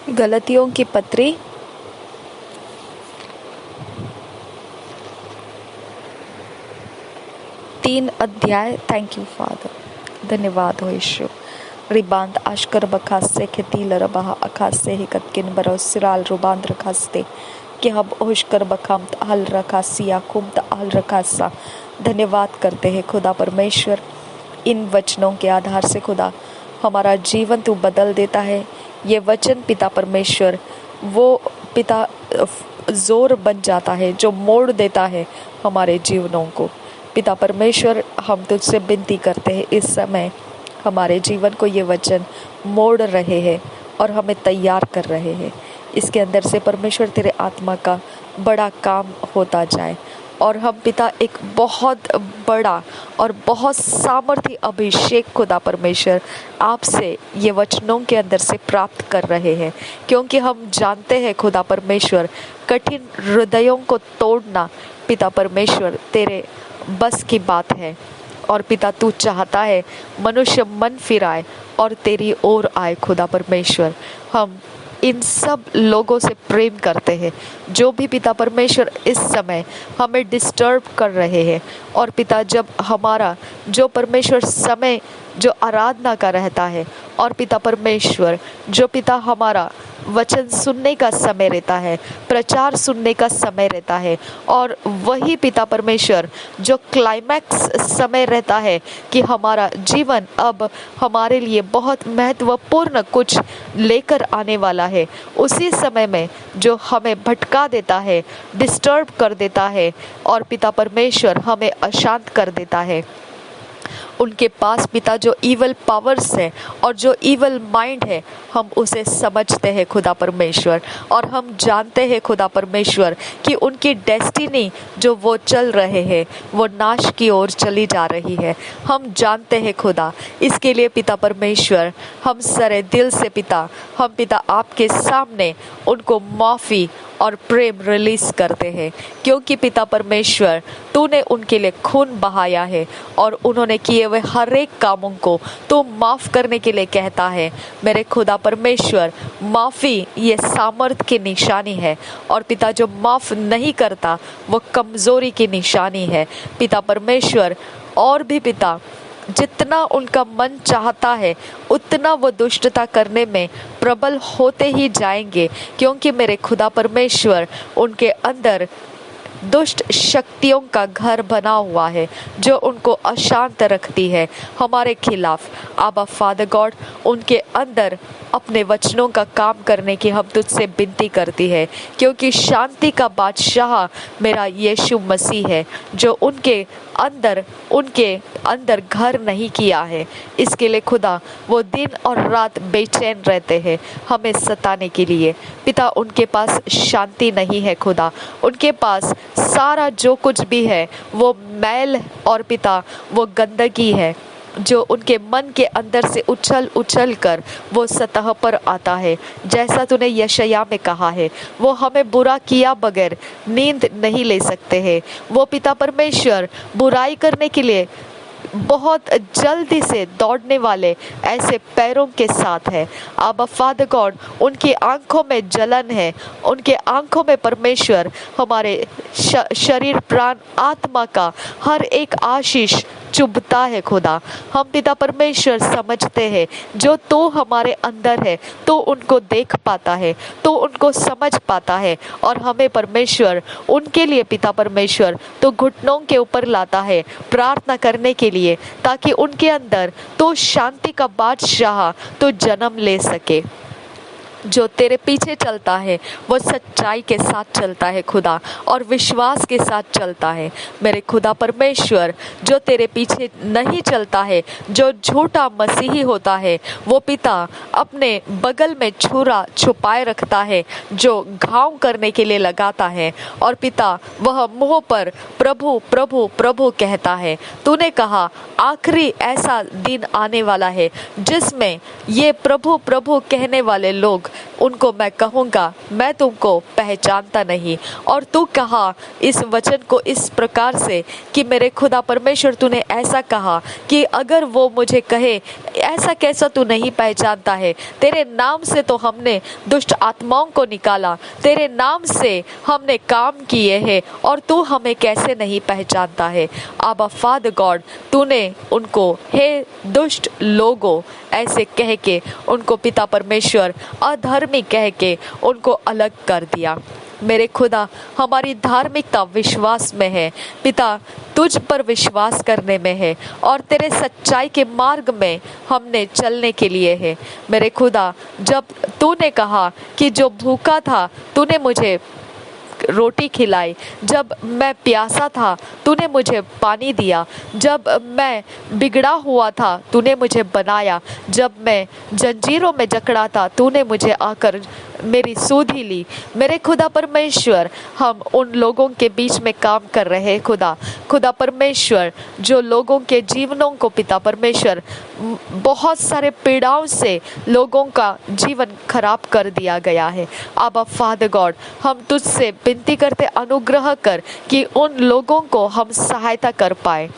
गलतियों की पत्री 3 अध्याय। थैंक यू फादर, धन्यवाद हो यीशु। रिबांद आशकर बखासे खेतील रबाह अखासे हिकत किन बरो सिराल रुबांद रखास्ते कि हब ओशकर बखामत हल रखासिया कुमत हल रखासा। धन्यवाद करते हैं खुदा परमेश्वर, इन वचनों के आधार से खुदा हमारा जीवन तू बदल देता है। ये वचन पिता परमेश्वर वो पिता जोर बन जाता है जो मोड़ देता है हमारे जीवनों को। पिता परमेश्वर, हम तुझसे विनती करते हैं इस समय हमारे जीवन को ये वचन मोड़ रहे हैं और हमें तैयार कर रहे हैं। इसके अंदर से परमेश्वर तेरे आत्मा का बड़ा काम होता जाए और हम पिता एक बहुत बड़ा और बहुत सामर्थी अभिषेक खुदा परमेश्वर आपसे ये वचनों के अंदर से प्राप्त कर रहे हैं, क्योंकि हम जानते हैं खुदा परमेश्वर कठिन हृदयों को तोड़ना पिता परमेश्वर तेरे बस की बात है। और पिता तू चाहता है मनुष्य मन फिराए और तेरी ओर आए। खुदा परमेश्वर, हम इन सब लोगों से प्रेम करते हैं जो भी पिता परमेश्वर इस समय हमें डिस्टर्ब कर रहे हैं। और पिता जब हमारा जो परमेश्वर समय जो आराधना का रहता है और पिता परमेश्वर जो पिता हमारा वचन सुनने का समय रहता है, प्रचार सुनने का समय रहता है, और वही पिता परमेश्वर जो क्लाइमैक्स समय रहता है कि हमारा जीवन अब हमारे लिए बहुत महत्वपूर्ण कुछ लेकर आने वाला है, उसी समय में जो हमें भटका देता है, डिस्टर्ब कर देता है और पिता परमेश्वर हमें अशांत कर देता है, उनके पास पिता जो इवल पावर्स है और जो इवल माइंड है हम उसे समझते हैं खुदा परमेश्वर। और हम जानते हैं खुदा परमेश्वर कि उनकी डेस्टिनी जो वो चल रहे हैं वो नाश की ओर चली जा रही है। हम जानते हैं खुदा, इसके लिए पिता परमेश्वर हम सारे दिल से पिता हम पिता आपके सामने उनको माफ़ी और प्रेम रिलीज करते हैं, क्योंकि पिता परमेश्वर तूने उनके लिए खून बहाया है और उन्होंने किए हुए हर एक कामों को तू माफ़ करने के लिए कहता है। मेरे खुदा परमेश्वर, माफ़ी ये सामर्थ की निशानी है और पिता जो माफ़ नहीं करता वो कमज़ोरी की निशानी है। पिता परमेश्वर, और भी पिता जितना उनका मन चाहता है उतना वो दुष्टता करने में प्रबल होते ही जाएंगे, क्योंकि मेरे खुदा परमेश्वर उनके अंदर दुष्ट शक्तियों का घर बना हुआ है जो उनको अशांत रखती है हमारे खिलाफ। आबा फादर गॉड, उनके अंदर अपने वचनों का काम करने की हम तुझसे विनती करती है, क्योंकि शांति का बादशाह मेरा यीशु मसीह है जो उनके अंदर घर नहीं किया है। इसके लिए खुदा वो दिन और रात बेचैन रहते हैं हमें सताने के लिए। पिता उनके पास शांति नहीं है खुदा, उनके पास सारा जो कुछ भी है वो मैल और पिता वो गंदगी है जो उनके मन के अंदर से उछल कर वो सतह पर आता है। जैसा तूने यशायाह में कहा है, वो हमें बुरा किया बगैर नींद नहीं ले सकते हैं। वो पिता परमेश्वर बुराई करने के लिए बहुत जल्दी से दौड़ने वाले ऐसे पैरों के साथ है। आबा फादर गॉड, उनकी आंखों में जलन है, उनके आंखों में परमेश्वर हमारे शरीर प्राण आत्मा का हर एक आशीष चुभता है खुदा। हम पिता परमेश्वर समझते हैं जो तू हमारे अंदर है तो उनको देख पाता है, तो उनको समझ पाता है, और हमें परमेश्वर उनके लिए पिता परमेश्वर तो घुटनों के ऊपर लाता है प्रार्थना करने के लिए, ताकि उनके अंदर तो शांति का बादशाह तो जन्म ले सके। जो तेरे पीछे चलता है वो सच्चाई के साथ चलता है खुदा, और विश्वास के साथ चलता है। मेरे खुदा परमेश्वर, जो तेरे पीछे नहीं चलता है, जो झूठा मसीही होता है, वो पिता अपने बगल में छुरा छुपाए रखता है जो घाव करने के लिए लगाता है, और पिता वह मुंह पर प्रभु प्रभु प्रभु कहता है। तूने कहा आखिरी ऐसा दिन आने वाला है जिसमें ये प्रभु प्रभु कहने वाले लोग उनको मैं कहूँगा मैं तुमको पहचानता नहीं। और तू कहा इस वचन को इस प्रकार से कि मेरे खुदा परमेश्वर तूने ऐसा कहा कि अगर वो मुझे कहे ऐसा कैसा तू नहीं पहचानता है, तेरे नाम से तो हमने दुष्ट आत्माओं को निकाला, तेरे नाम से हमने काम किए हैं और तू हमें कैसे नहीं पहचानता है। आबा फादर गॉड, तूने उनको हे दुष्ट लोगों ऐसे कह के उनको पिता परमेश्वर अधर्मी कह के उनको अलग कर दिया। मेरे खुदा, हमारी धार्मिकता विश्वास में है पिता, तुझ पर विश्वास करने में है और तेरे सच्चाई के मार्ग में हमने चलने के लिए है। मेरे खुदा, जब तूने कहा कि जो भूखा था तूने मुझे रोटी खिलाई, जब मैं प्यासा था तूने मुझे पानी दिया, जब मैं बिगड़ा हुआ था तूने मुझे बनाया, जब मैं जंजीरों में जकड़ा था तूने मुझे आकर मेरी सुधि ली। मेरे खुदा परमेश्वर, हम उन लोगों के बीच में काम कर रहे खुदा परमेश्वर, जो लोगों के जीवनों को पिता परमेश्वर बहुत सारे पीड़ाओं से लोगों का जीवन खराब कर दिया गया है। आबा फादर गॉड, हम तुझसे विनती करते अनुग्रह कर कि उन लोगों को हम सहायता कर पाए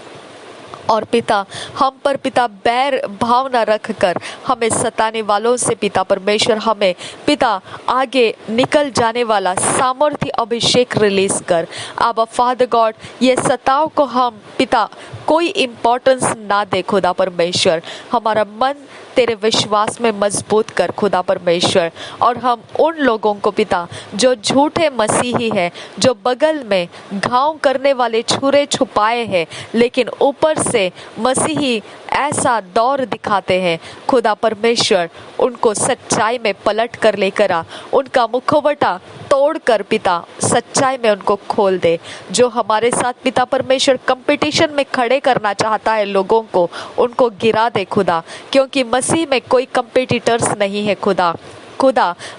और पिता हम पर पिता बैर भावना रख कर हमें सताने वालों से पिता परमेश्वर हमें पिता आगे निकल जाने वाला सामर्थ्य अभिषेक रिलीज कर। आबा फादर गॉड, ये सताव को हम पिता कोई इम्पोर्टेंस ना दे खुदा परमेश्वर, हमारा मन तेरे विश्वास में मजबूत कर खुदा परमेश्वर। और हम उन लोगों को पिता जो झूठे मसीही है, जो बगल में घाव करने वाले छुरे छुपाए हैं लेकिन ऊपर से मसीही ऐसा दौर दिखाते हैं, खुदा परमेश्वर उनको सच्चाई में पलट कर लेकर आ, उनका मुखौटा तोड़ कर पिता सच्चाई में उनको खोल दे। जो हमारे साथ पिता परमेश्वर कंपटीशन में खड़े करना चाहता है लोगों को, उनको गिरा दे खुदा, क्योंकि मसीह में कोई कंपटीटर्स नहीं है खुदा।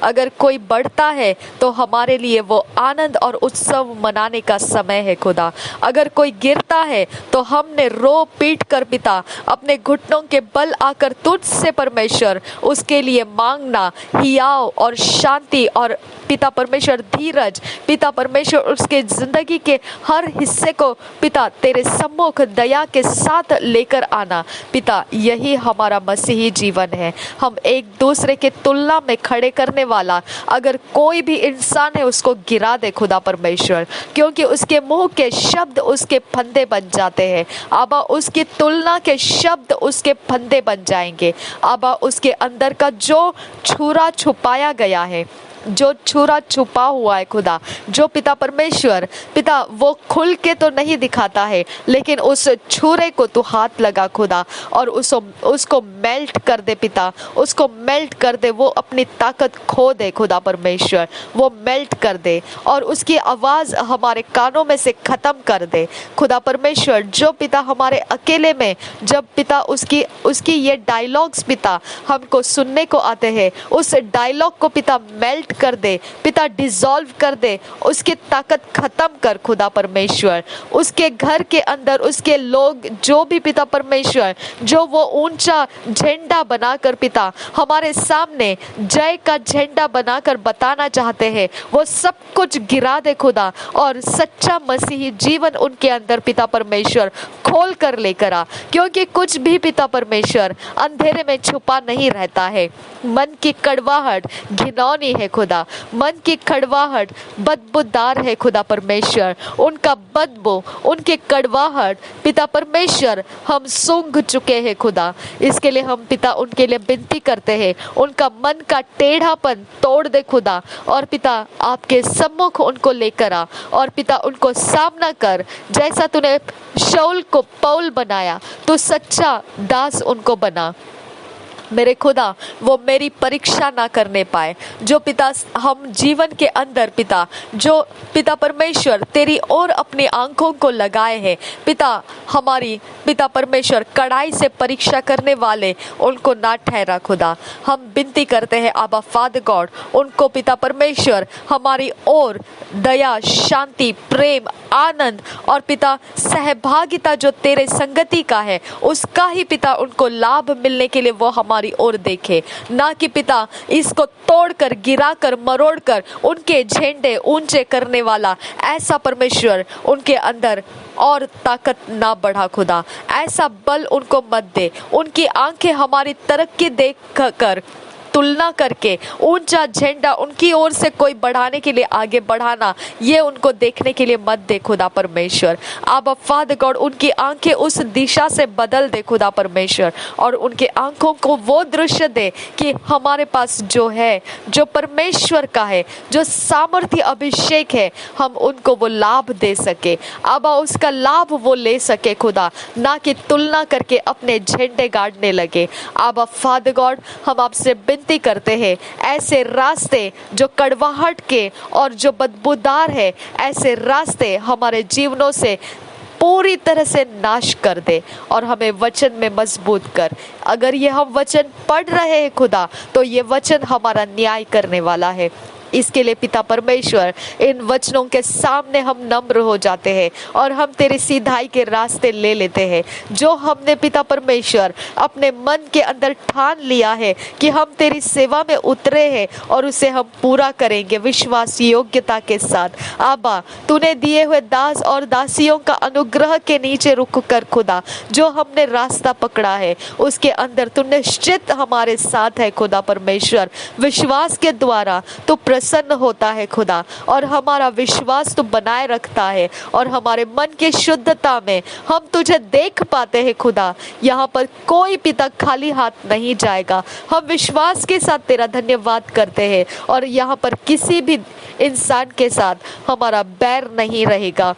अगर कोई बढ़ता है तो हमारे लिए वो आनंद और उत्सव मनाने का समय है खुदा। अगर कोई गिरता है तो हमने रो पीट कर पिता अपने घुटनों के बल आकर तुझ से परमेश्वर उसके लिए मांगना, हियाव और शांति और पिता परमेश्वर धीरज, पिता परमेश्वर उसके जिंदगी के हर हिस्से को पिता तेरे सम्मुख दया के साथ लेकर आना। पिता, यही हमारा मसीही जीवन है। हम एक दूसरे के तुलना में खड़े करने वाला अगर कोई भी इंसान है उसको गिरा दे खुदा परमेश्वर, क्योंकि उसके मुंह के शब्द उसके फंदे बन जाते हैं। आबा, उसकी तुलना के शब्द उसके फंदे बन जाएंगे। आबा, उसके अंदर का जो छुरा छुपाया गया है, जो छुरा छुपा हुआ है खुदा, जो पिता परमेश्वर पिता वो खुल के तो नहीं दिखाता है, लेकिन उस छुरे को तू हाथ लगा खुदा और उसको मेल्ट कर दे पिता, उसको मेल्ट कर दे, वो अपनी ताकत खो दे खुदा परमेश्वर, वो मेल्ट कर दे और उसकी आवाज़ हमारे कानों में से ख़त्म कर दे खुदा परमेश्वर। जो पिता हमारे अकेले में जब पिता उसकी ये डायलॉग्स पिता हमको सुनने को आते हैं, उस डायलॉग को पिता मेल्ट कर दे पिता, डिसॉल्व कर दे, उसकी ताकत खत्म कर खुदा परमेश्वर। उसके घर के अंदर उसके लोग जो भी पिता परमेश्वर जो वो ऊंचा झंडा बनाकर पिता हमारे सामने जय का झंडा बनाकर बताना चाहते हैं, वो सब कुछ गिरा दे खुदा और सच्चा मसीही जीवन उनके अंदर पिता परमेश्वर खोल कर लेकर आ, क्योंकि कुछ भी पिता परमेश्वर अंधेरे में छुपा नहीं रहता है। मन की कड़वाहट घिनौनी है खुदा, मन की कड़वाहट बदबूदार है खुदा परमेश्वर, उनका बदबू उनकी कड़वाहट पिता परमेश्वर हम सूंघ चुके हैं खुदा। इसके लिए हम पिता उनके लिए विनती करते हैं, उनका मन का टेढ़ापन तोड़ दे खुदा और पिता आपके सम्मुख उनको लेकर आ और पिता उनको सामना कर। जैसा तूने शाऊल को पौल बनाया, तो सच्चा दास उनको बना मेरे खुदा, वो मेरी परीक्षा ना करने पाए। जो पिता हम जीवन के अंदर पिता जो पिता परमेश्वर तेरी ओर अपनी आंखों को लगाए हैं पिता, हमारी पिता परमेश्वर कड़ाई से परीक्षा करने वाले उनको ना ठहरा खुदा। हम विनती करते हैं आबा फादर गॉड, उनको पिता परमेश्वर हमारी ओर दया, शांति, प्रेम, आनंद और पिता सहभागिता जो तेरे संगति का है उसका ही पिता उनको लाभ मिलने के लिए वो हमारे हमारी ओर देखे, ना कि पिता इसको तोड़कर, गिराकर, मरोड़कर उनके झंडे ऊंचे करने वाला ऐसा परमेश्वर उनके अंदर और ताकत ना बढ़ा खुदा, ऐसा बल उनको मत दे। उनकी आंखें हमारी तरक्की देख कर तुलना करके ऊंचा झंडा उनकी ओर से कोई बढ़ाने के लिए आगे बढ़ाना, ये उनको देखने के लिए मत दे खुदा परमेश्वर। अब फादर गॉड उनकी आंखें उस दिशा से बदल दे खुदा परमेश्वर, और उनके आंखों को वो दृश्य दे कि हमारे पास जो है, जो परमेश्वर का है, जो सामर्थ्य अभिषेक है, हम उनको वो लाभ दे सके। अब उसका लाभ वो ले सके खुदा, ना कि तुलना करके अपने झंडे गाड़ने लगे। अब फादर गॉड हम आपसे विनती करते हैं, ऐसे रास्ते जो कड़वाहट के और जो बदबूदार है, ऐसे रास्ते हमारे जीवनों से पूरी तरह से नाश कर दे और हमें वचन में मजबूत कर। अगर ये हम वचन पढ़ रहे हैं खुदा, तो ये वचन हमारा न्याय करने वाला है। इसके लिए पिता परमेश्वर इन वचनों के सामने हम नम्र हो जाते हैं और हम तेरी सीधाई के रास्ते ले लेते हैं। जो हमने पिता परमेश्वर अपने मन के अंदर ठान लिया है कि हम तेरी सेवा में उतरे हैं और उसे हम पूरा करेंगे विश्वास योग्यता के साथ। आबा, तूने दिए हुए दास और दासियों का अनुग्रह के नीचे रुक कर खुदा, जो हमने रास्ता पकड़ा है उसके अंदर तू निश्चित हमारे साथ है खुदा परमेश्वर। विश्वास के द्वारा तू प्रसन्न होता है खुदा, और हमारा विश्वास तू बनाए रखता है, और हमारे मन की शुद्धता में हम तुझे देख पाते हैं खुदा। यहाँ पर कोई पिता खाली हाथ नहीं जाएगा। हम विश्वास के साथ तेरा धन्यवाद करते हैं, और यहाँ पर किसी भी इंसान के साथ हमारा बैर नहीं रहेगा।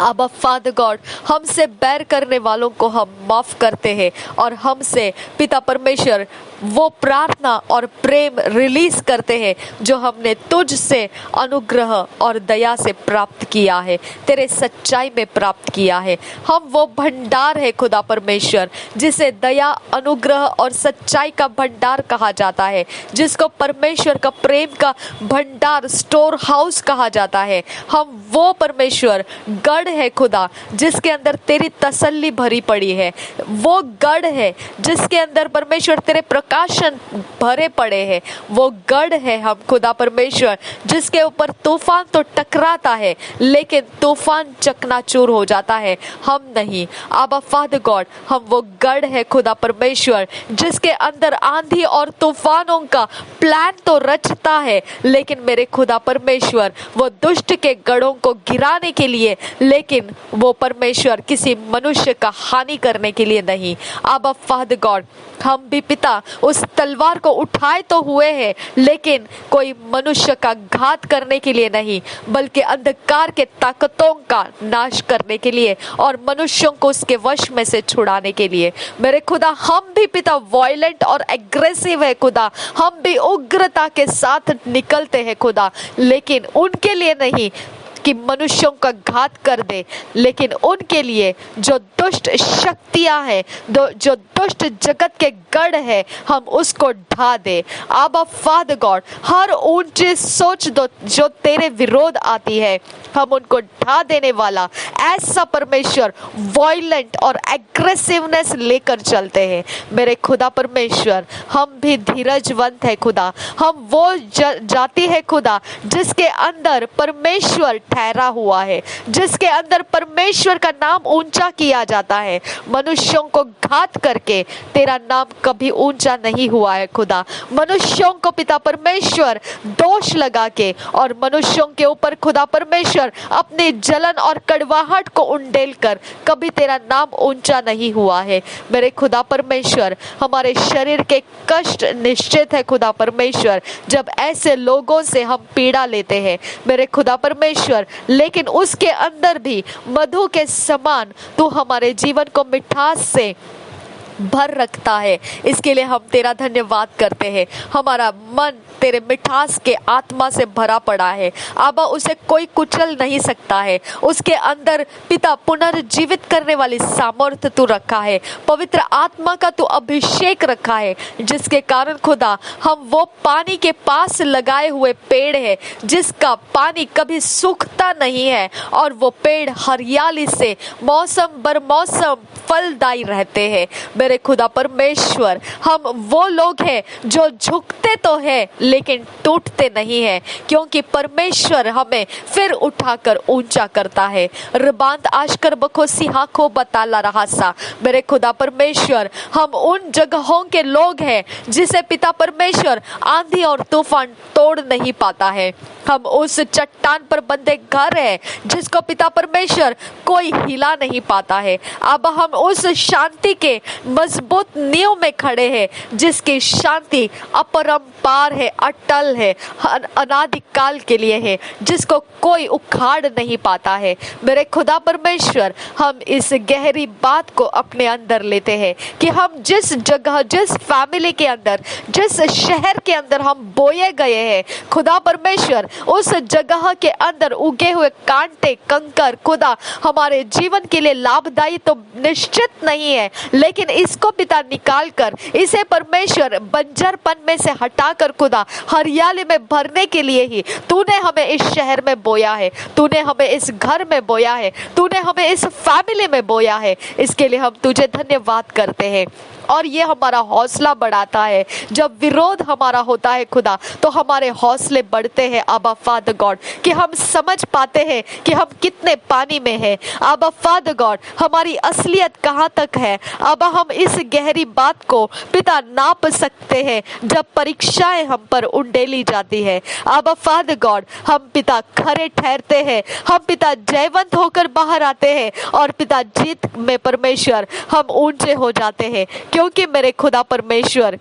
अब फादर गॉड हमसे बैर करने वालों को हम माफ करते हैं, और हमसे पिता परमेश्वर वो प्रार्थना और प्रेम रिलीज करते हैं जो हमने तुझ से अनुग्रह और दया से प्राप्त किया है, तेरे सच्चाई में प्राप्त किया है। हम वो भंडार है खुदा परमेश्वर जिसे दया, अनुग्रह और सच्चाई का भंडार कहा जाता है, जिसको परमेश्वर का प्रेम का भंडार, स्टोर हाउस कहा जाता है। हम वो परमेश्वर गढ़ है खुदा जिसके अंदर तेरी तसल्ली भरी पड़ी है। वो गढ़ है जिसके अंदर परमेश्वर तेरे प्रकाशन भरे पड़े हैं। वो गढ़ है हम खुदा परमेश्वर जिसके ऊपर तूफान तो टकराता है लेकिन तूफान चकनाचूर हो जाता है, हम नहीं। आबा फादर गॉड, हम वो गढ़ है खुदा परमेश्वर जिसके अंदर आंधी और तूफानों का प्लान तो रचता है, लेकिन मेरे खुदा परमेश्वर वो दुष्ट के गढ़ों को गिराने के लिए, लेकिन वो परमेश्वर किसी मनुष्य का हानि करने के लिए नहीं। आबा फादर गॉड, हम भी पिता उस तलवार को उठाए तो हुए हैं, लेकिन कोई मनुष्य का घात करने के लिए नहीं, बल्कि अंधकार के ताकतों का नाश करने के लिए और मनुष्यों को उसके वश में से छुड़ाने के लिए। मेरे खुदा, हम भी पिता वायलेंट और एग्रेसिव है खुदा, हम भी उग्रता के साथ निकलते हैं खुदा, लेकिन उनके लिए नहीं कि मनुष्यों का घात कर दे, लेकिन उनके लिए जो दुष्ट शक्तियां हैं, जो दुष्ट जगत के गढ़ है, हम उसको ढा दे। आबा फादर गॉड, हर ऊंची सोच जो तेरे विरोध आती है, हम उनको ढा देने वाला ऐसा परमेश्वर वायलेंट और एग्रेसिवनेस लेकर चलते हैं। मेरे खुदा परमेश्वर, हम भी धीरजवंत है खुदा, हम वो जाति है खुदा जिसके अंदर परमेश्वर ठहरा हुआ है, जिसके अंदर परमेश्वर का नाम ऊंचा किया जाता है। मनुष्यों को घात करके तेरा नाम कभी ऊंचा नहीं हुआ है खुदा। मनुष्यों को पिता परमेश्वर दोष लगा के और मनुष्यों के ऊपर खुदा परमेश्वर अपनी जलन और कड़वाहट को उंडेल कर कभी तेरा नाम ऊंचा नहीं हुआ है। मेरे खुदा परमेश्वर, हमारे शरीर के कष्ट निश्चित है खुदा परमेश्वर जब ऐसे लोगों से हम पीड़ा लेते हैं मेरे खुदा परमेश्वर, लेकिन उसके अंदर भी मधु के समान तू हमारे जीवन को मिठास से भर रखता है। इसके लिए हम तेरा धन्यवाद करते हैं। हमारा मन तेरे मिठास के आत्मा से भरा पड़ा है आबा, उसे कोई कुचल नहीं सकता है। उसके अंदर पिता पुनर्जीवित करने वाली सामर्थ्य तू रखा है, पवित्र आत्मा का तू अभिषेक रखा है, जिसके कारण खुदा हम वो पानी के पास लगाए हुए पेड़ है जिसका पानी कभी सूखता नहीं है, और वो पेड़ हरियाली से मौसम बर मौसम फलदायी रहते हैं। मेरे खुदा परमेश्वर, हम वो लोग हैं जो झुकते तो हैं लेकिन टूटते नहीं हैं, क्योंकि परमेश्वर हमें फिर उठाकर ऊंचा करता है। रबांत आशकर बखो सिहाखो बताला रहा सा। मेरे खुदा परमेश्वर, हम उन जगहों के लोग हैं जिसे पिता परमेश्वर आंधी और तूफान तोड़ नहीं पाता है। हम उस चट्टान पर बंधे घर हैं जिसको पिता परमेश्वर कोई हिला नहीं पाता है। अब हम उस शांति के मजबूत नींव में खड़े हैं जिसकी शांति अपरंपार है, अटल है, अनादिकाल के लिए है, जिसको कोई उखाड़ नहीं पाता है। मेरे खुदा परमेश्वर, हम इस गहरी बात को अपने अंदर लेते हैं कि हम जिस जगह, जिस फैमिली के अंदर, जिस शहर के अंदर हम बोए गए हैं, खुदा परमेश्वर, उस जगह के अंदर उगे हुए कांटे कंकर खुदा हमारे जीवन के लिए लाभदायी तो निश्चित नहीं है, लेकिन इसको पिता निकाल कर, इसे परमेश्वर बंजरपन में से हटाकर खुदा हरियाली में भरने के लिए ही तूने हमें इस शहर में बोया है, तूने हमें इस घर में बोया है, तूने हमें इस फैमिली में बोया है। इसके लिए हम तुझे धन्यवाद करते हैं और ये हमारा हौसला बढ़ाता है। जब विरोध हमारा होता है खुदा, तो हमारे हौसले बढ़ते हैं आबा फादर गॉड, कि हम समझ पाते हैं कि हम कितने पानी में हैं। आबा फादर गॉड, हमारी असलियत कहाँ तक है। अब हम इस गहरी बात को पिता नाप सकते हैं जब परीक्षाएं हम पर उंडेली जाती है। आबा फादर गॉड, हम पिता खरे ठहरते हैं, हम पिता जयवंत होकर बाहर आते हैं और पिता जीत में परमेश्वर हम ऊंचे हो जाते हैं, क्योंकि मेरे खुदा परमेश्वर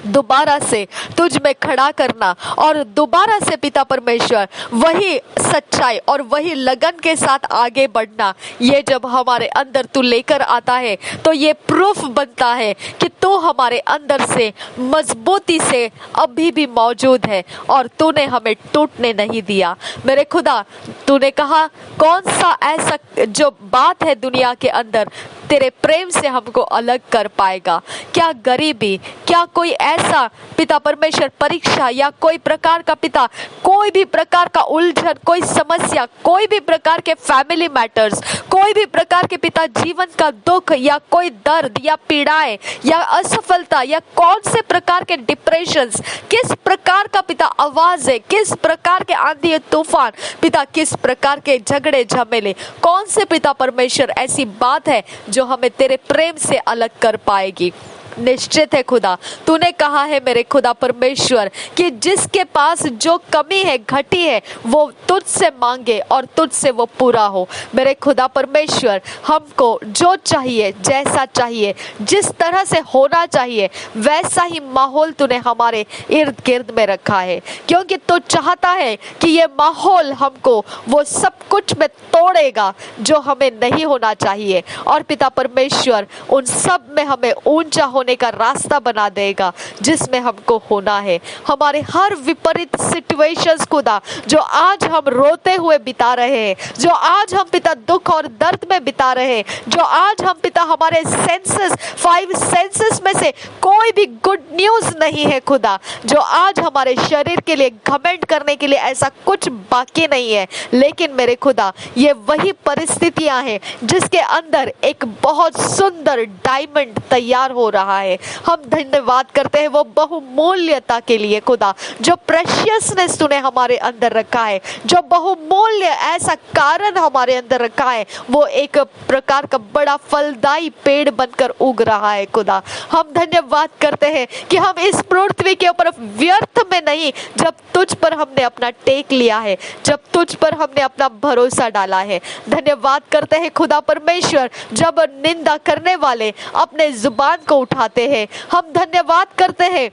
दोबारा से तुझ में खड़ा करना और दोबारा से पिता परमेश्वर वही सच्चाई और वही लगन के साथ आगे बढ़ना, ये जब हमारे अंदर तू लेकर आता है तो ये प्रूफ बनता है कि तू हमारे अंदर से मजबूती से अभी भी मौजूद है और तूने हमें टूटने नहीं दिया। मेरे खुदा, तूने कहा कौन सा ऐसा जो बात है दुनिया के अंदर तेरे प्रेम से हमको अलग कर पाएगा। क्या गरीबी, क्या कोई ऐसा पिता परमेश्वर परीक्षा या कोई प्रकार का पिता, कोई भी प्रकार का उलझन, कोई समस्या, कोई भी प्रकार के फैमिली मैटर्स, कोई भी प्रकार के पिता जीवन का दुख या कोई दर्द या पीड़ाएं या असफलता या कौन से प्रकार के डिप्रेशंस, किस प्रकार का पिता आवाज है, किस प्रकार के आंधी तूफान पिता, किस प्रकार के झगड़े झमेले, कौन से पिता परमेश्वर ऐसी बात है जो हमें तेरे प्रेम से अलग कर पाएगी। निश्चित है खुदा, तूने कहा है मेरे खुदा परमेश्वर कि जिसके पास जो कमी है, घटी है, वो तुझसे मांगे और तुझसे वो पूरा हो। मेरे खुदा परमेश्वर, हमको जो चाहिए, जैसा चाहिए, जिस तरह से होना चाहिए, वैसा ही माहौल तूने हमारे इर्द गिर्द में रखा है, क्योंकि तू चाहता है कि ये माहौल हमको वो सब कुछ में तोड़ेगा जो हमें नहीं होना चाहिए, और पिता परमेश्वर उन सब में हमें ऊंचा होने का रास्ता बना देगा जिसमें हमको होना है। हमारे हर विपरीत सिचुएशंस खुदा जो आज हम रोते हुए बिता रहे हैं, जो आज हम पिता दुख और दर्द में बिता रहे हैं, जो आज हम पिता हमारे सेंसेस, 5 सेंसेस में से कोई भी गुड न्यूज नहीं है खुदा, जो आज हमारे शरीर के लिए घमंड करने के लिए ऐसा कुछ बाकी नहीं है, लेकिन मेरे खुदा ये वही परिस्थितियां हैं जिसके अंदर एक बहुत सुंदर डायमंड तैयार हो रहा है। हम धन्यवाद करते हैं वो बहुमूल्यता के लिए खुदा, जो प्रेशियसनेस तूने हमारे अंदर रखा है, जो बहुमूल्य ऐसा कारण हमारे अंदर रखा है, वो एक प्रकार का बड़ा फलदायी पेड़ बनकर उग रहा है खुदा। हम धन्यवाद करते हैं कि हम इस पृथ्वी के ऊपर व्यर्थ में नहीं, जब तुझ पर हमने अपना टेक लिया है, जब तुझ पर हमने अपना भरोसा डाला है। धन्यवाद करते हैं खुदा परमेश्वर, जब निंदा करने वाले अपने जुबान को उठाते हैं, हम धन्यवाद करते हैं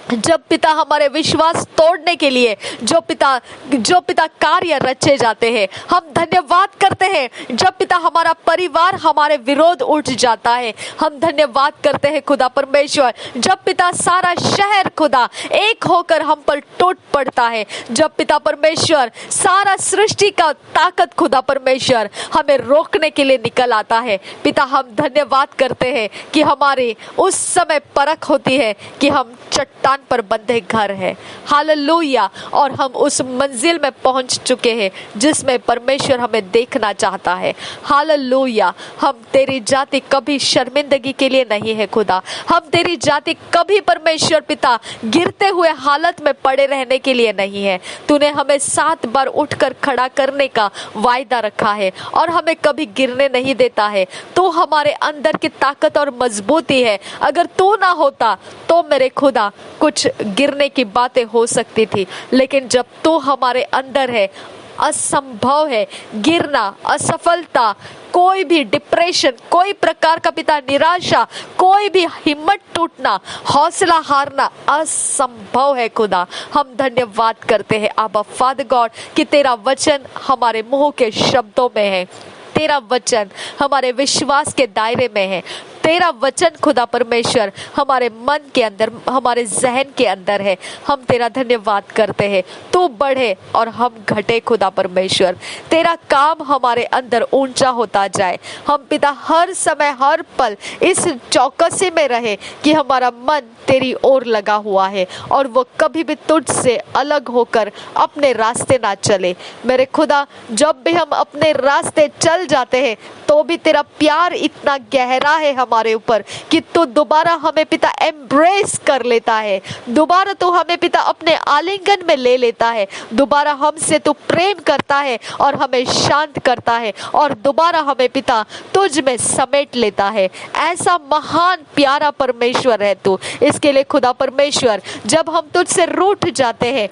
जब पिता हमारे विश्वास तोड़ने के लिए जो पिता कार्य रचे जाते हैं। हम धन्यवाद करते हैं जब पिता हमारा परिवार हमारे विरोध उठ जाता है। हम धन्यवाद करते हैं खुदा परमेश्वर जब पिता सारा शहर खुदा एक होकर हम पर टूट पड़ता है, जब पिता परमेश्वर सारा सृष्टि का ताकत खुदा परमेश्वर हमें रोकने के लिए निकल आता है। पिता हम धन्यवाद करते हैं कि हमारी उस समय परख होती है कि हम चट्टान चट्टान पर बंधे घर है। हालेलुया। और हम उस मंजिल में पहुंच चुके हैं जिसमें परमेश्वर हमें देखना चाहता है। हालेलुया। हम तेरी जाति कभी शर्मिंदगी के लिए नहीं है खुदा। हम तेरी जाति कभी परमेश्वर पिता गिरते हुए हालत में पड़े रहने के लिए नहीं है। तूने हमें 7 बार उठकर खड़ा करने का वायदा रखा है और हमें कभी गिरने नहीं देता है। तो हमारे अंदर की ताकत और मजबूती है। अगर तू ना होता तो मेरे खुदा कुछ गिरने की बातें हो सकती थी, लेकिन जब तू हमारे अंदर है असंभव है गिरना, असफलता, कोई भी डिप्रेशन, कोई प्रकार का पिता निराशा, कोई भी हिम्मत टूटना, हौसला हारना असंभव है खुदा। हम धन्यवाद करते हैं आबा फादर गॉड कि तेरा वचन हमारे मुंह के शब्दों में है, तेरा वचन हमारे विश्वास के दायरे में है, तेरा वचन खुदा परमेश्वर हमारे मन के अंदर, हमारे जहन के अंदर है। हम तेरा धन्यवाद करते हैं। तू बढ़े और हम घटे खुदा परमेश्वर। तेरा काम हमारे अंदर ऊंचा होता जाए। हम पिता हर समय हर पल इस चौकसी में रहे कि हमारा मन तेरी ओर लगा हुआ है और वो कभी भी तुझसे अलग होकर अपने रास्ते ना चले। मेरे खुदा, जब भी हम अपने रास्ते चल जाते हैं तो भी तेरा प्यार इतना गहरा है हमारे ऊपर कि तू दोबारा हमें पिता एम्ब्रेस कर लेता है, दोबारा तू हमें पिता अपने आलिंगन में ले लेता है, दोबारा हमसे तू प्रेम करता है और हमें शांत करता है और दोबारा हमें पिता तुझ में समेट लेता है। ऐसा महान प्यारा परमेश्वर है तू। इसके लिए खुदा परमेश्वर, जब हम तुझसे रूठ जाते हैं,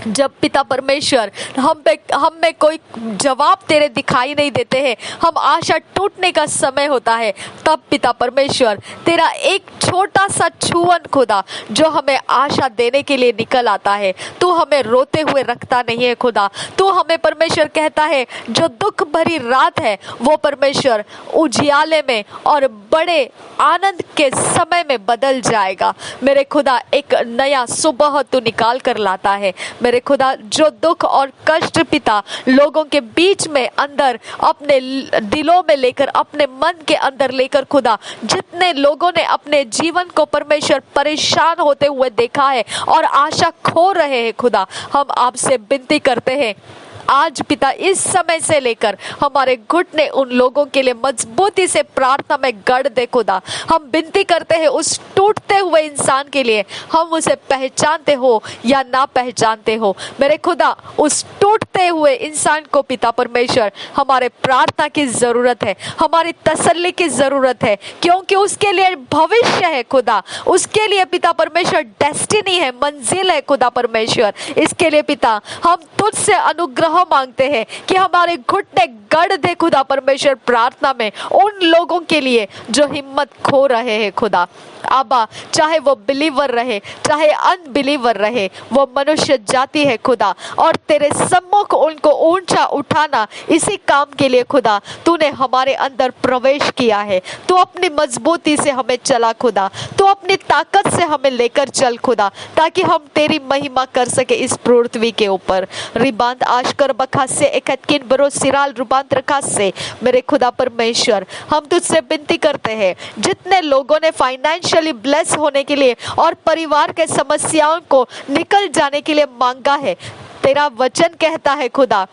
जब पिता परमेश्वर हम में कोई जवाब तेरे दिखाई नहीं देते हैं, हम आशा टूटने का समय होता है, तब पिता परमेश्वर तेरा एक छोटा सा छुअन खुदा जो हमें आशा देने के लिए निकल आता है। तू हमें रोते हुए रखता नहीं है खुदा। तू हमें परमेश्वर कहता है जो दुख भरी रात है वो परमेश्वर उजियाले में और बड़े आनंद के समय में बदल जाएगा। मेरे खुदा एक नया सुबह तू निकाल कर लाता है। मेरे खुदा, जो दुख और कष्ट पिता लोगों के बीच में अंदर अपने दिलों में लेकर, अपने मन के अंदर लेकर खुदा, जितने लोगों ने अपने जीवन को परमेश्वर परेशान होते हुए देखा है और आशा खो रहे हैं खुदा, हम आपसे विनती करते हैं आज पिता इस समय से लेकर हमारे घुटने उन लोगों के लिए मजबूती से प्रार्थना में गढ़ दे खुदा। हम विनती करते हैं उस टूटते हुए इंसान के लिए, हम उसे पहचानते हो या ना पहचानते हो मेरे खुदा, उस टूटते हुए इंसान को पिता परमेश्वर हमारे प्रार्थना की जरूरत है, हमारी तसल्ली की जरूरत है, क्योंकि उसके लिए भविष्य है खुदा, उसके लिए पिता परमेश्वर डेस्टिनी है, मंजिल है खुदा परमेश्वर। इसके लिए पिता हम तुझसे अनुग्रह मांगते हैं कि हमारे घुटने गढ़ दे खुदा परमेश्वर प्रार्थना में उन लोगों के लिए जो हिम्मत खो रहे हैं खुदा। आबा, चाहे वो बिलीवर रहे चाहे अनबिलीवर रहे, वो मनुष्य जाति है खुदा, और तेरे सम्मुख उनको ऊंचा उठाना, इसी काम के लिए खुदा तूने हमारे अंदर प्रवेश किया है। तू अपनी मजबूती से हमें चला खुदा, तू अपनी ताकत से हमें लेकर चल खुदा, ताकि हम तेरी महिमा कर सके इस पृथ्वी के ऊपर। रिबांत आशकर बखास से एकतकिन बरो सिराल रुबांत रखास से मेरे खुदा परमेश्वर, हम तुझसे विनती करते हैं जितने लोगों ने फाइनेंशियली ब्लेस होने के लिए और परिवार के समस्याओं को निकल जाने के लिए मांगा है, तेरा वचन कहता है खुदा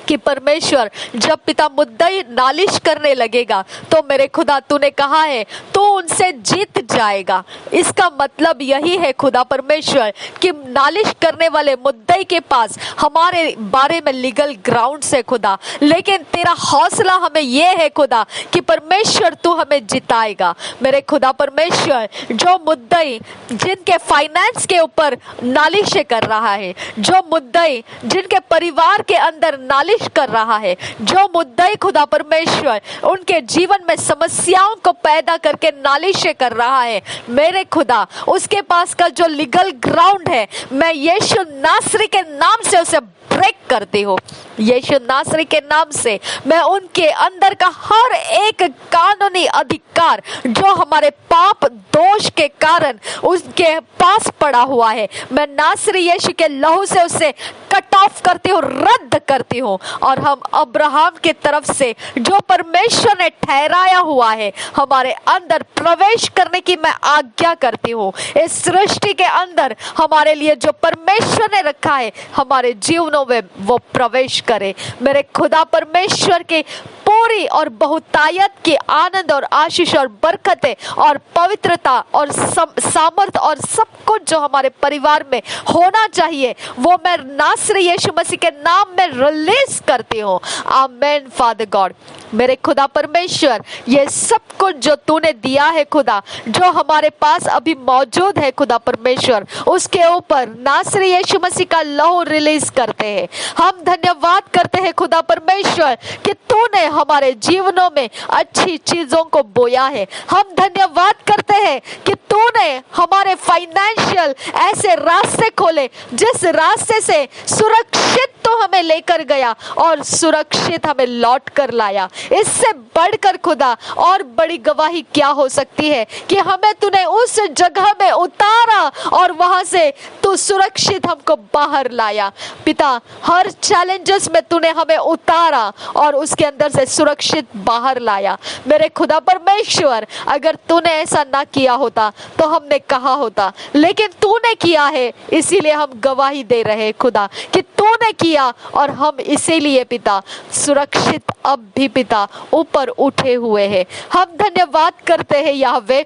कि परमेश्वर जब पिता मुद्दई नालिश करने लगेगा तो मेरे खुदा तूने कहा है तो उनसे जीत जाएगा। इसका मतलब यही है खुदा परमेश्वर कि नालिश करने वाले मुद्दई के पास हमारे बारे में लीगल ग्राउंड है खुदा, लेकिन तेरा हौसला हमें यह है खुदा कि परमेश्वर तू हमें जिताएगा। मेरे खुदा परमेश्वर, जो मुद्दई जिनके फाइनेंस के ऊपर नालिश कर रहा है, जो मुद्दई जिनके परिवार के अंदर नालिश कर रहा है, जो मुद्दई खुदा परमेश्वर उनके जीवन में समस्याओं को पैदा करके नालिश कर रहा है, मेरे खुदा उसके पास का जो लीगल ग्राउंड है, मैं यीशु नासरी के नाम से उसे ब्रेक करती हूँ। यीशु नासरी के नाम से मैं उनके अंदर का हर एक कानूनी अधिकार जो हमारे पाप दोष के कारण उसके पास पड़ा हुआ है, मैं नासरी यीशु के लहू से उसे कट ऑफ करती हूँ, रद्द करती हूँ। और हम अब्राहम की तरफ से जो परमेश्वर ने ठहराया हुआ है हमारे अंदर प्रवेश करने की मैं आज्ञा करती हूँ। इस सृष्टि के अंदर हमारे लिए जो परमेश्वर ने रखा है हमारे जीवनों में वो प्रवेश करे। मेरे खुदा परमेश्वर के पूरी और बहुतायत की आनंद और आशीष और बरकतें और पवित्रता और सामर्थ और सब कुछ जो हमारे परिवार में होना चाहिए वो मैं नासरी यीशु मसीह के नाम में रिलीज करती हूँ। आमेन फादर गॉड। मेरे खुदा परमेश्वर ये सब कुछ जो तूने दिया है खुदा, जो हमारे पास अभी मौजूद है खुदा परमेश्वर, उसके ऊपर नासरी यीशु मसीह का लहू रिलीज करते हैं। हम धन्यवाद करते हैं खुदा परमेश्वर कि तूने हमारे जीवनों में अच्छी चीजों को बोया है। हम धन्यवाद करते हैं कि तूने हमारे फाइनेंशियल ऐसे रास्ते खोले जिस रास्ते से सुरक्षित तो हमें लेकर गया और सुरक्षित हमें लौट कर लाया। इससे बढ़कर खुदा और बड़ी गवाही क्या हो सकती है कि हमें तूने उस जगह में उतारा और वहां से तू सुरक्षित हमको बाहर लाया। पिता, हर चैलेंजेस में तूने हमें उतारा और उसके अंदर से सुरक्षित बाहर लाया। मेरे खुदा परमेश्वर, अगर तूने ऐसा ना किया होता तो हमने कहा होता, लेकिन तूने किया है इसीलिए हम गवाही दे रहे हैं खुदा कि तूने किया और हम इसीलिए पिता सुरक्षित अब भी पिता ऊपर उठे हुए हैं। हम धन्यवाद करते हैं यहोवे।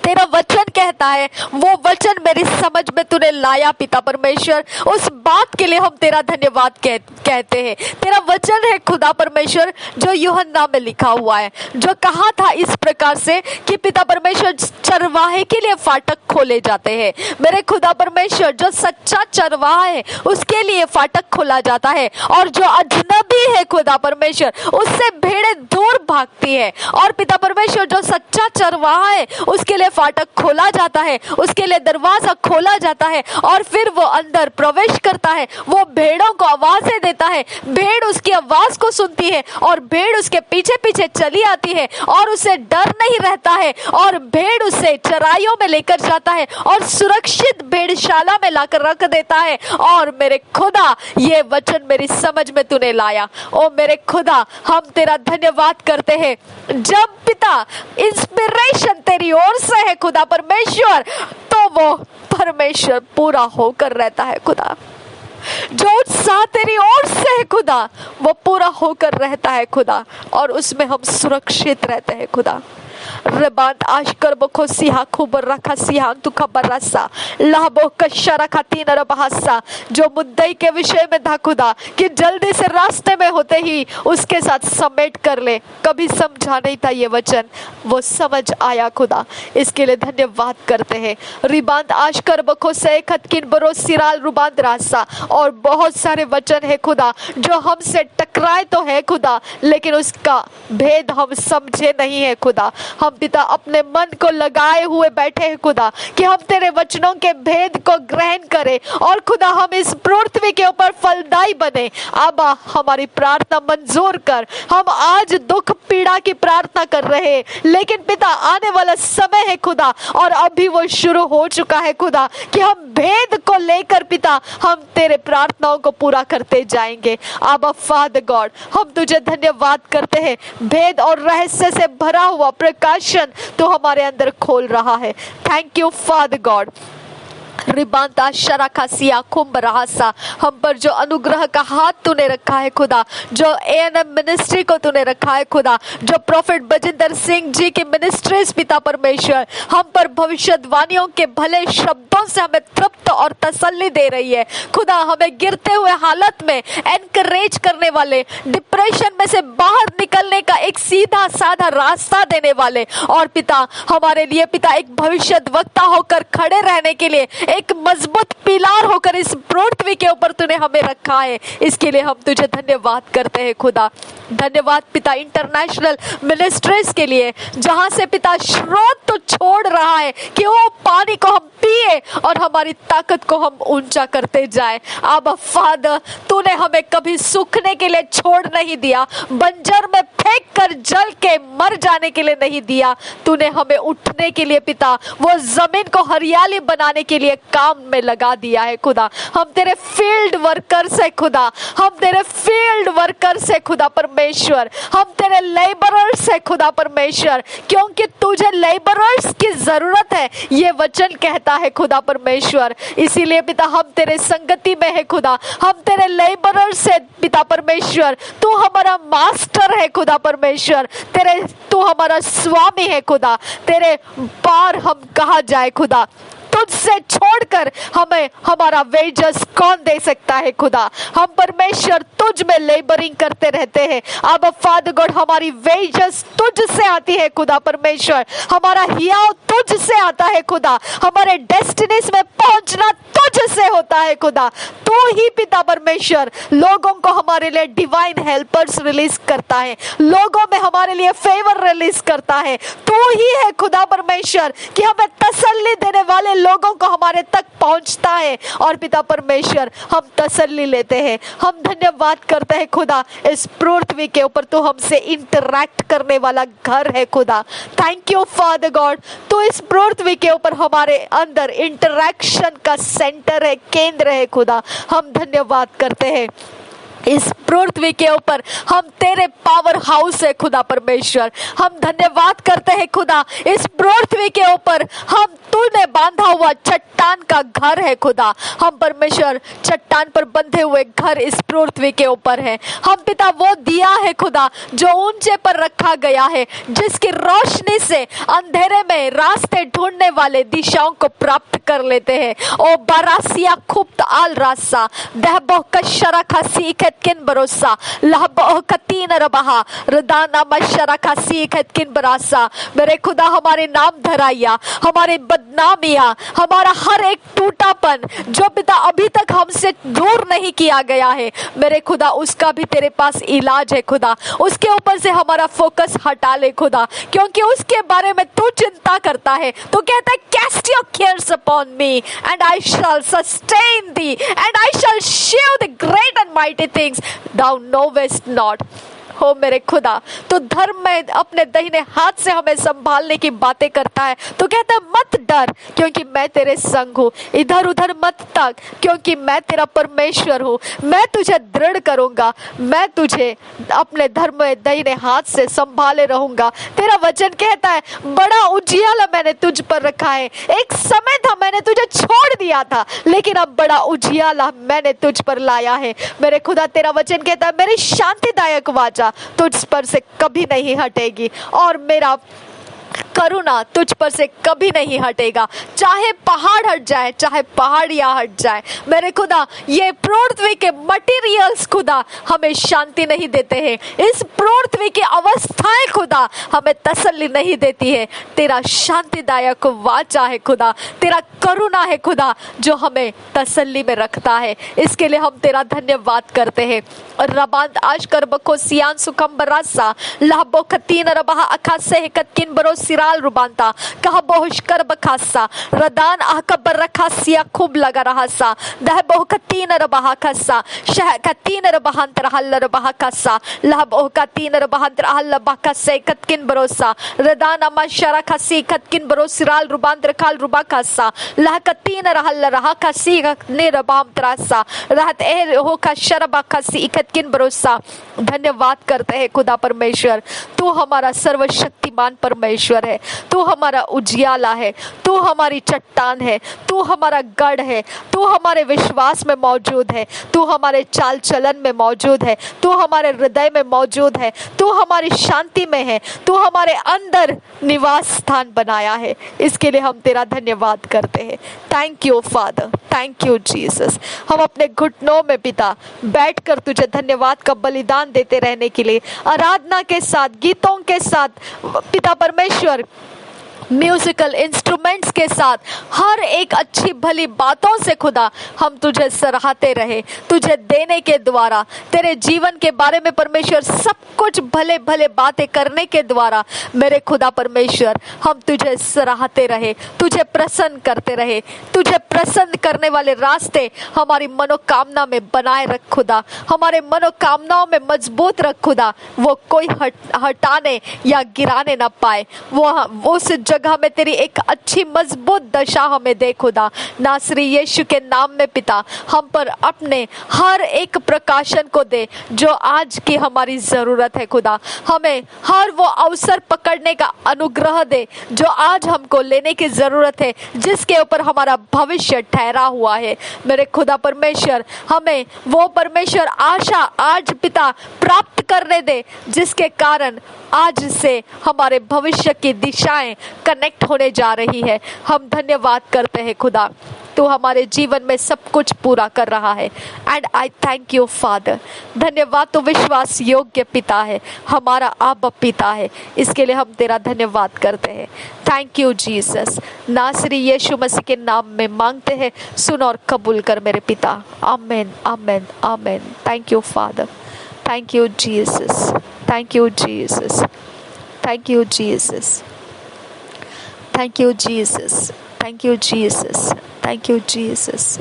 तेरा वचन कहता है, वो वचन मेरी समझ में तूने लाया पिता परमेश्वर, उस बात के लिए हम तेरा धन्यवाद कहते हैं। तेरा वचन है खुदा परमेश्वर जो यूहन्ना में लिखा हुआ है, जो कहा था इस प्रकार से कि पिता परमेश्वर चरवाहे के लिए फाटक खोले जाते हैं। मेरे खुदा परमेश्वर, जो सच्चा चरवाहा है उसके लिए फाटक खोला जाता है और जो अजनबी है खुदा परमेश्वर उससे भेड़ें दूर भागती है। और पिता परमेश्वर, जो सच्चा चरवाहा है उसके लिए फाटक खोला जाता है, उसके लिए दरवाजा खोला जाता है और फिर वो अंदर प्रवेश करता है। वो भेड़ों को आवाजें देता है, भेड़ उसकी आवाज को सुनती है और भेड़ उसके पीछे पीछे चली आती है और उसे डर नहीं रहता है और भेड़ उसे चराइयों में लेकर जाता है और सुरक्षित भेड़शाला में लाकर रख देता है। और मेरे खुदा, ये वचन मेरी समझ में तूने लाया। ओ मेरे खुदा, हम तेरा धन्यवाद करते हैं। जब पिता इंस्पिरेशन तेरी ओर से है खुदा परमेश्वर, तो वो परमेश्वर पूरा होकर रहता है खुदा। जो उत्साह तेरी ओर से है खुदा, वो पूरा होकर रहता है खुदा और उसमें हम सुरक्षित रहते हैं खुदा। रबांत आशकर बखो सिहा खुबर रखा सिहा तू खबर रसा लाबो कशरा खातीन रबहसा। जो मुद्दे के विषय में था खुदा कि जल्दी से रास्ते में होते ही उसके साथ समेट कर ले, कभी समझा नहीं था ये वचन, वो समझ आया खुदा। इसके लिए धन्यवाद करते हैं। रिबांत आशकर बखो से खतकिन बरो सिराल रुबांत रासा। और बहुत सारे वचन है खुदा जो हमसे टकराए तो है खुदा, लेकिन उसका भेद हम समझे नहीं है खुदा। हम पिता अपने मन को लगाए हुए बैठे हैं खुदा कि हम तेरे वचनों के भेद को ग्रहण करें और खुदा हम इस पृथ्वी के ऊपर फलदायी बने। आबा, हमारी प्रार्थना मंजूर कर। हम आज दुख पीड़ा की प्रार्थना कर रहे हैं, लेकिन पिता आने वाला समय है खुदा और अभी वो शुरू हो चुका है खुदा कि हम भेद को लेकर पिता हम तेरे प्रार्थनाओं को पूरा करते जाएंगे। आबा फादर गॉड, हम तुझे धन्यवाद करते हैं। भेद और रहस्य से भरा हुआ प्रकाशन तो हमारे अंदर खोल रहा है। Thank you father God. रिबांता शराखा सिया खुम्ब रहासा, हम पर जो अनुग्रह का हाथ तूने रखा है खुदा, जो एएनएम मिनिस्ट्री को तूने रखा है खुदा, जो प्रोफेट बजिंदर सिंह जी की मिनिस्ट्रीज पिता परमेश्वर हम पर भविष्यवाणियों के भले शब्दों से हमें तृप्त और तसल्ली दे रही है खुदा। हमें गिरते हुए हालत में एनकरेज करने वाले, डिप्रेशन में से बाहर निकलने का एक सीधा साधा रास्ता देने वाले और पिता हमारे लिए पिता एक भविष्यद्वक्ता होकर खड़े रहने के लिए एक मजबूत पिलार होकर इस पृथ्वी के ऊपर तूने हमें रखा है। इसके लिए हम तुझे धन्यवाद करते हैं खुदा। धन्यवाद पिता इंटरनेशनल मिनिस्ट्रीज के लिए, जहां से पिता स्रोत तो छोड़ रहा है कि वो पानी को हम पिए और हमारी ताकत को हम ऊंचा करते जाए। अब फादर, तूने हमें कभी सूखने के लिए छोड़ नहीं दिया, बंजर में फेंक कर जल के मर जाने के लिए नहीं दिया, तूने हमें उठने के लिए पिता वो जमीन को हरियाली बनाने के लिए काम में लगा दिया है खुदा। हम तेरे फील्ड वर्कर्स है खुदा, हम तेरे फील्ड वर्कर्स है खुदा परमेश्वर, हम तेरे लेबरर्स है खुदा परमेश्वर, क्योंकि तुझे लेबरर्स की जरूरत है, ये वचन कहता है खुदा परमेश्वर। इसीलिए पिता हम तेरे संगति में है खुदा, हम तेरे लेबरर्स है पिता परमेश्वर। तू हमारा मास्टर है खुदा परमेश्वर, तू हमारा स्वामी है खुदा। तेरे पार हम कहाँ जाए खुदा, तुझसे छोड़कर हमें हमारा वेजस कौन दे सकता है खुदा। हम परमेश्वर तुझ में लेबरिंग करते रहते हैं। अब फादर गॉड हमारी वेजस तुझसे आती है खुदा परमेश्वर, हमारा हियाव तुझसे आता है खुदा, हमारे डेस्टिनीज में पहुंचना तुझसे होता है खुदा। तू ही पिता परमेश्वर लोगों को हमारे लिए डिवाइन हेल्पर्स रिलीज करता है, लोगों में हमारे लिए फेवर रिलीज करता है। तू ही है खुदा परमेश्वर कि हमें तसल्ली देने वाले लोगों को हमारे तक पहुंचता है। और पिता परमेश्वर हम तसल्ली लेते हैं, हम धन्यवाद करते हैं खुदा इस पृथ्वी के ऊपर तू हमसे इंटरैक्ट करने वाला घर है खुदा। थैंक यू फादर गॉड, तू इस पृथ्वी के ऊपर हमारे अंदर इंटरैक्शन का सेंटर है, केंद्र है खुदा। हम धन्यवाद करते हैं इस पृथ्वी के ऊपर हम तेरे पावर हाउस है खुदा परमेश्वर। हम धन्यवाद करते हैं खुदा इस पृथ्वी के ऊपर हम तूने बांधा हुआ चट्टान का घर है खुदा। हम परमेश्वर चट्टान पर बंधे हुए घर इस पृथ्वी के ऊपर है। हम पिता वो दिया है खुदा जो ऊंचे पर रखा गया है, जिसकी रोशनी से अंधेरे में रास्ते ढूंढने वाले दिशाओं को प्राप्त कर लेते हैं। ओ बरासिया खुप्त आल रासा दहबो कशरा खसी किन भरोसा लहबो कतीन रबहा रदाना मशरा खसी किन बरासा। मेरे खुदा हमारे नाम धराइया, हमारे बदनामियां, हमारा हर एक टूटापन जो पिता अभी तक हमसे दूर नहीं किया गया है, मेरे खुदा उसका भी तेरे पास इलाज है खुदा। उसके ऊपर से हमारा फोकस हटा ले खुदा, क्योंकि उसके बारे में तू चिंता करता है। तू कहता है cast your cares upon me and I shall sustain thee and I shall shew the great and mighty things thou knowest not। हो मेरे खुदा तो धर्म में अपने दाहिने हाथ से हमें संभालने की बातें करता है। तो कहता है मत डर क्योंकि मैं तेरे संग हूँ, इधर उधर मत तक क्योंकि मैं तेरा परमेश्वर हूँ। मैं तुझे दृढ़ करूंगा, मैं तुझे अपने धर्म में दाहिने हाथ से संभाले रहूंगा। तेरा वचन कहता है बड़ा उजियाला मैंने तुझ पर रखा है। एक समय था मैंने तुझे छोड़ दिया था, लेकिन अब बड़ा उजियाला मैंने तुझ पर लाया है। मेरे खुदा तेरा वचन कहता है मेरी शांतिदायक वाचा तुझ पर से कभी नहीं हटेगी और मेरा करुणा तुझ पर से कभी नहीं हटेगा। चाहे पहाड़ हट जाए, चाहे पहाड़ियां हट जाए, मेरे खुदा ये पृथ्वी के मटेरियल्स खुदा हमें शांति नहीं देते हैं। इस पृथ्वी की अवस्थाएं खुदा हमें तसल्ली नहीं देती है। तेरा शांतिदायक वाचा है खुदा, तेरा करुणा है खुदा जो हमें तसल्ली में रखता है। इसके लिए हम तेरा धन्यवाद करते हैं। रबांत आज कर बको सियान सुखम बरासा लहबो खतीन रबहा अखासे हिकतकिन बरो सिराल रुबांता कहा बहुश कर बखासा रदान आहकबर रखासिया खूब लगा रहा सा दह बहु खतीन रबहा खसा शह खतीन रबहांतर हल्ल रबहा खसा लहबो खतीन रबहांतर हल्ल बखसे कतकिन बरोसा रदान अमा शरा खसी कतकिन बरो सिराल रुबांतर खाल रुबा खसा लह खतीन रहल रहा खसी ने रबाम त्रासा रहत ए हो का शरबा खसी किन भरोसा। धन्यवाद करते हैं खुदा परमेश्वर, तू हमारा सर्वशक्तिमान परमेश्वर है, तू हमारा उजियाला है, तू हमारी चट्टान है, तू हमारा गढ़ है, तू हमारे विश्वास में मौजूद है, तू हमारे चाल चलन में मौजूद है, तू हमारे हृदय में मौजूद है, तू हमारी शांति में है, तू हमारे अंदर निवास स्थान बनाया है। इसके लिए हम तेरा धन्यवाद करते हैं। Thank you father, thank you Jesus. हम अपने घुटनों में पिता बैठकर तुझे धन्यवाद का बलिदान देते रहने के लिए आराधना के साथ, गीतों के साथ पिता परमेश्वर म्यूजिकल इंस्ट्रूमेंट्स के साथ, हर एक अच्छी भली बातों से खुदा हम तुझे सराहते रहे, तुझे देने के द्वारा, तेरे जीवन के बारे में परमेश्वर सब कुछ भले भले बातें करने के द्वारा मेरे खुदा परमेश्वर हम तुझे सराहते रहे, तुझे प्रसन्न करते रहे। तुझे प्रसन्न करने वाले रास्ते हमारी मनोकामना में बनाए रख खुदा, हमारे मनोकामनाओं में मजबूत रख खुदा, वो कोई हटाने या गिराने ना पाए। वो उस जगह में तेरी एक अच्छी मजबूत दशा हमें दे खुदा। नासरी यीशु के नाम में पिता, हम पर अपने हर एक प्रकाशन को दे जो आज की हमारी जरूरत है खुदा। हमें हर वो अवसर पकड़ने का अनुग्रह दे जो आज हमको लेने की जरूरत है, जिसके ऊपर हमारा भविष्य ठहरा हुआ है। मेरे खुदा परमेश्वर, हमें वो परमेश्वर आशा आज पिता प्राप्त करने दे, जिसके कारण आज से हमारे भविष्य की दिशाएं कनेक्ट होने जा रही है। हम धन्यवाद करते हैं खुदा, तू हमारे जीवन में सब कुछ पूरा कर रहा है। And I thank you father. धन्यवाद, तू विश्वास योग्य पिता है, हमारा आबा पिता है, इसके लिए हम तेरा धन्यवाद करते हैं। Thank you Jesus. नासरी यीशु मसीह के नाम में मांगते हैं, सुन और कबूल कर मेरे पिता। Amen amen amen. Thank you father, thank you Jesus, thank you Jesus, thank you Jesus, thank you Jesus, thank you Jesus, thank you Jesus.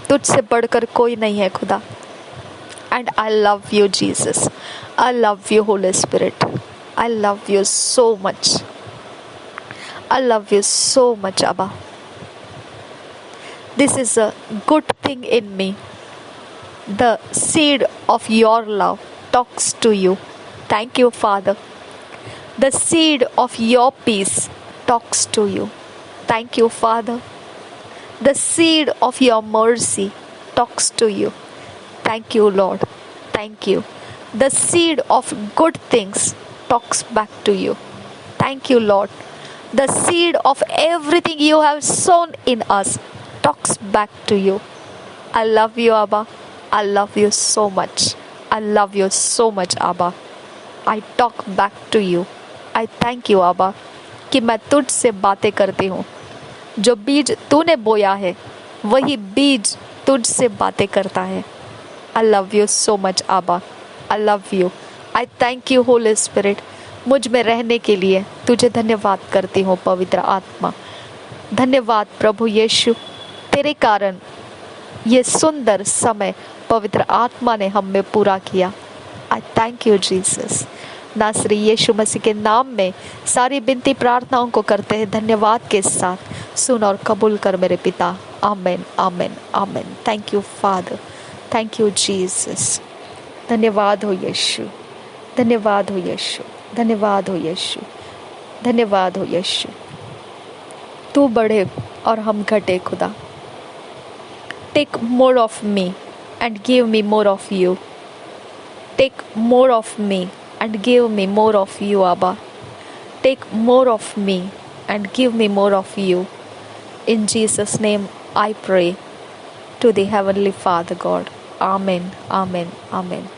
तुझसे बढ़कर कोई नहीं है खुदा। And I love you Jesus, I love you Holy Spirit, I love you so much, I love you so much अबा। This is a good thing in me. The seed of your love talks to you. Thank you, Father. The seed of your peace talks to you. Thank you, Father. The seed of your mercy talks to you. Thank you, Lord. Thank you. The seed of good things talks back to you. Thank you, Lord. The seed of everything you have sown in us talks back to you. I love you, Abba. I love you so much. I love you so much, Abba. I talk back to you. I thank you, Abba, कि मैं तुझसे बातें करती हूँ। जो बीज तूने बोया है वही बीज तुझसे बातें करता है। I love you so much, Abba. I love you. I thank you, Holy Spirit. मुझ में रहने के लिए तुझे धन्यवाद करती हूँ पवित्र आत्मा। धन्यवाद प्रभु यीशु, तेरे कारण ये सुंदर समय पवित्र आत्मा ने हम में पूरा किया। आई थैंक यू जीसस। नासरी यीशु मसीह के नाम में सारी विनती प्रार्थनाओं को करते हैं धन्यवाद के साथ। सुन और कबूल कर मेरे पिता। Amen amen amen. Thank you father, thank you Jesus. धन्यवाद हो यीशु, धन्यवाद हो यीशु, धन्यवाद हो यीशु, धन्यवाद हो यीशु। तू बढ़े और हम घटे खुदा। Take more of me and give me more of you. Take more of me and give me more of you, Abba. Take more of me and give me more of you. In Jesus' name I pray to the Heavenly Father God. Amen, amen, amen.